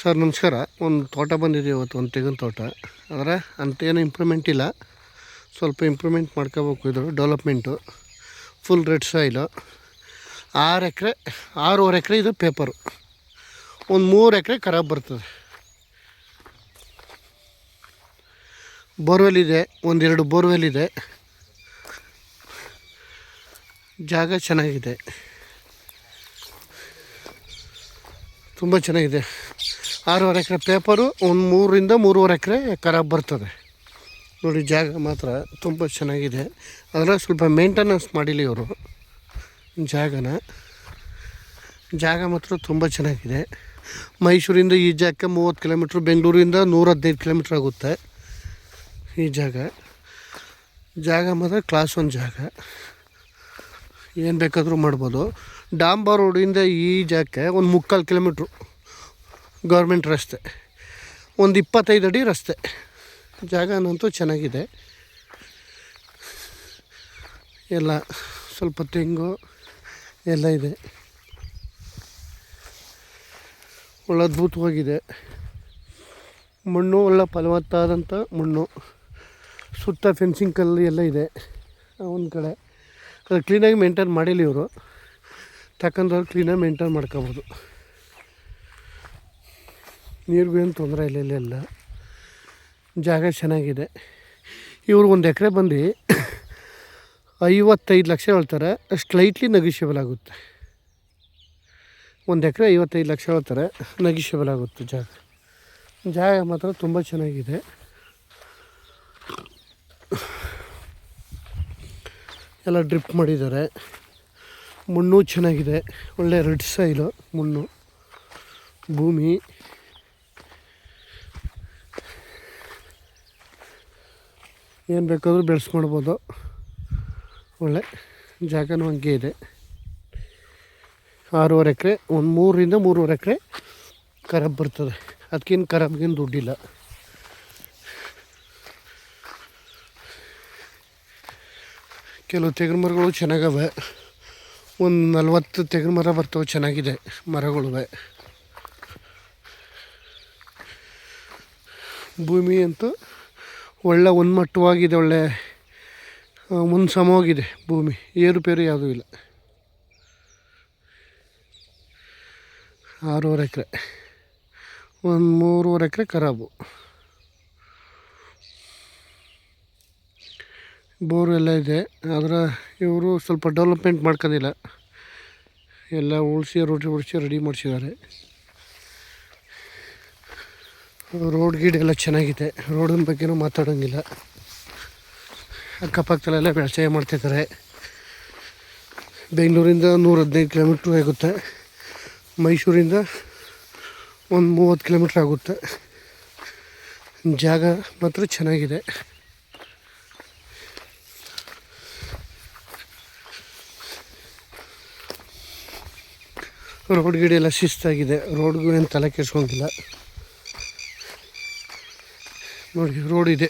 Sir ನಮಸ್ಕಾರ. ಒಂದು ತೋಟ ಬಂದಿದೆ ಇವತ್ತು, ಒಂದು ತೆಂಗಿನ ತೋಟ. ಆದರೆ ಅಂತೇನು ಇಂಪ್ರೂವ್ಮೆಂಟ್ ಇಲ್ಲ, ಸ್ವಲ್ಪ ಇಂಪ್ರೂವ್ಮೆಂಟ್ ಮಾಡ್ಕೋಬೇಕು. ಇದು ಡೆವಲಪ್ಮೆಂಟು ಫುಲ್ ರೆಡ್ ಸಾಯಿಲು. 6 ಎಕರೆ ಇದು ಪೇಪರು. ಒಂದು 3 ಎಕರೆ ಖರಾಬ್ ಬರ್ತದೆ. ಬೋರ್ವೆಲ್ ಇದೆ, 1-2 ಬೋರ್ವೆಲ್ ಇದೆ. ಜಾಗ ಚೆನ್ನಾಗಿದೆ, ತುಂಬ ಚೆನ್ನಾಗಿದೆ. 6 ಎಕರೆ ಪೇಪರು, ಒಂದು 3-3.5 ಎಕರೆ ಖರಾಬ್ ಬರ್ತದೆ. ನೋಡಿ, ಜಾಗ ಮಾತ್ರ ತುಂಬ ಚೆನ್ನಾಗಿದೆ. ಅದರ ಸ್ವಲ್ಪ ಮೇಂಟೆನೆನ್ಸ್ ಮಾಡಿಲ್ಲ ಇವರು ಜಾಗ ಮಾತ್ರ ತುಂಬ ಚೆನ್ನಾಗಿದೆ. ಮೈಸೂರಿಂದ ಈ ಜಾಗಕ್ಕೆ 30 ಕಿಲೋಮೀಟ್ರ್, ಬೆಂಗಳೂರಿಂದ 115 ಕಿಲೋಮೀಟ್ರ್ ಆಗುತ್ತೆ. ಈ ಜಾಗ ಮಾತ್ರ ಕ್ಲಾಸ್ 1 ಜಾಗ, ಏನು ಬೇಕಾದರೂ ಮಾಡ್ಬೋದು. ಡಾಂಬರ್ ರೋಡಿಂದ ಈ ಜಾಗಕ್ಕೆ ಒಂದು 3/4 ಕಿಲೋಮೀಟ್ರು ಗೌರ್ಮೆಂಟ್ ರಸ್ತೆ, ಒಂದು 25 ಅಡಿ ರಸ್ತೆ. ಜಾಗನಂತೂ ಚೆನ್ನಾಗಿದೆ. ಎಲ್ಲ ಸ್ವಲ್ಪ ತೆಂಗು ಎಲ್ಲ ಇದೆ, ಒಳ್ಳೆ ಅದ್ಭುತವಾಗಿದೆ. ಮಣ್ಣು ಒಳ್ಳೆ ಫಲವತ್ತಾದಂಥ ಮಣ್ಣು. ಸುತ್ತ ಫೆನ್ಸಿಂಗ್ ಕಲ್ಲು ಎಲ್ಲ ಇದೆ. ಒಂದು ಕಡೆ ಅದು ಕ್ಲೀನಾಗಿ ಮೇಂಟೈನ್ ಮಾಡಿಲ್ಲ ಇವರು. ತಕ್ಕಂಥವ್ರು ಕ್ಲೀನಾಗಿ ಮೇಂಟೈನ್ ಮಾಡ್ಕೋಬೋದು. ನೀರಿಗೂ ಏನು ತೊಂದರೆ ಇಲ್ಲ. ಇಲ್ಲೆಲ್ಲ ಜಾಗ ಚೆನ್ನಾಗಿದೆ. ಇವರು 1 ಎಕರೆ ಬಂದು 55 ಲಕ್ಷ ಹೇಳ್ತಾರೆ. ಸ್ಲೈಟ್ಲಿ ನೆಗೋಷಿಯಬಲ್ ಆಗುತ್ತೆ. 1 ಎಕರೆ 55 ಲಕ್ಷ ಹೇಳ್ತಾರೆ, ನೆಗೋಷಿಯಬಲ್ ಆಗುತ್ತೆ. ಜಾಗ ಮಾತ್ರ ತುಂಬ ಚೆನ್ನಾಗಿದೆ. ಎಲ್ಲ ಡ್ರಿಪ್ ಮಾಡಿದ್ದಾರೆ. ಮಣ್ಣು ಚೆನ್ನಾಗಿದೆ, ಒಳ್ಳೆ ರೆಡ್ ಸಾಯಿಲು ಮಣ್ಣು. ಭೂಮಿ ಏನು ಬೇಕಾದರೂ ಬೆಳೆಸ್ಕೊಳ್ಬೋದು. ಒಳ್ಳೆ ಜಾಗನೂ ಹಂಗೆ ಇದೆ. 6.5 ಎಕರೆ, ಒಂದು 3-3.5 ಎಕರೆ ಖರಾಬ್ ಬರ್ತದೆ. ಅದಕ್ಕೇನು ಖರಾಬ್ಗೇನು ದುಡ್ಡಿಲ್ಲ. ಕೆಲವು ತೆಂಗಿನ ಮರಗಳು ಚೆನ್ನಾಗವೆ. ಒಂದು 40 ತೆಂಗಿನ ಮರ ಬರ್ತವೆ, ಚೆನ್ನಾಗಿದೆ ಮರಗಳು. ಭೂಮಿ ಅಂತೂ ಒಳ್ಳೆ ಉನ್ಮಟ್ಟವಾಗಿದೆ, ಒಳ್ಳೆ ಸಮವಾಗಿದೆ ಭೂಮಿ. ಏರುಪೇರು ಯಾವುದೂ ಇಲ್ಲ. 6.5 ಎಕರೆ, ಒಂದು 3.5 ಎಕರೆ ಖರಾಬು. ಬೋರು ಎಲ್ಲ ಇದೆ. ಆದರೆ ಇವರು ಸ್ವಲ್ಪ ಡೆವಲಪ್ಮೆಂಟ್ ಮಾಡ್ಕೊಂಡಿಲ್ಲ. ಎಲ್ಲ ಉಳಿಸಿ ರೆಡಿ ಮಾಡಿಸಿದ್ದಾರೆ. ರೋಡ್ ಗೀಡ್ ಎಲ್ಲ ಚೆನ್ನಾಗಿದೆ. ರೋಡಿನ ಬಗ್ಗೆನೂ ಮಾತಾಡೋಂಗಿಲ್ಲ. ಅಕ್ಕಪಕ್ಕದಲ್ಲೆಲ್ಲ ವ್ಯವಸಾಯ ಮಾಡ್ತಿದ್ದಾರೆ. ಬೆಂಗಳೂರಿಂದ 115 ಕಿಲೋಮೀಟ್ರ್ ಆಗುತ್ತೆ. ಮೈಸೂರಿಂದ ಒಂದು 30 ಕಿಲೋಮೀಟ್ರ್ ಆಗುತ್ತೆ. ಜಾಗ ಮಾತ್ರ ಚೆನ್ನಾಗಿದೆ. ರೋಡ್ ಗಿಡ ಎಲ್ಲ ಶಿಸ್ತಾಗಿದೆ. ರೋಡ್ಗೂ ಏನು ತಲೆ ಕೆಡ್ಸ್ಕೊಂಗಿಲ್ಲ. ನೋಡಿ, ರೋಡ್ ಇದೆ.